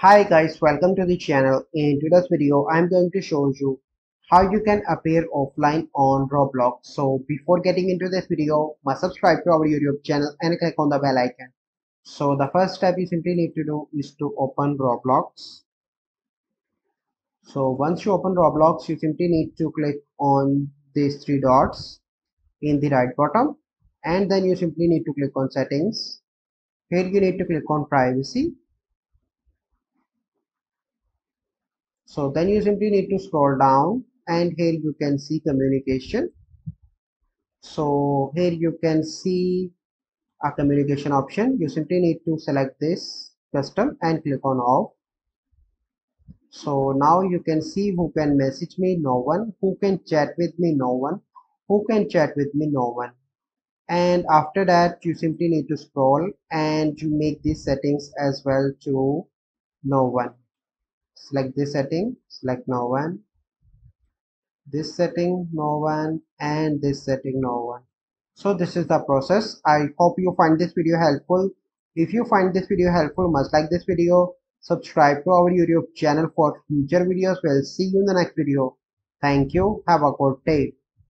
Hi guys, welcome to the channel. In today's video, I'm going to show you how you can appear offline on Roblox. So before getting into this video, must subscribe to our YouTube channel and click on the bell icon. So the first step you simply need to do is to open Roblox. So once you open Roblox, you simply need to click on these three dots in the right bottom, and then you simply need to click on settings. Here you need to click on privacy. So then you simply need to scroll down, and here you can see communication. So here you can see a communication option. You simply need to select this custom and click on off. So now you can see who can message me, no one. Who can chat with me, no one. Who can chat with me, no one. And after that you simply need to scroll and you make these settings as well to no one. Select this setting, select no one, this setting no one, and this setting no one. So this is the process. I hope you find this video helpful. If you find this video helpful, must like this video, subscribe to our YouTube channel for future videos. We'll see you in the next video. Thank you. Have a good day.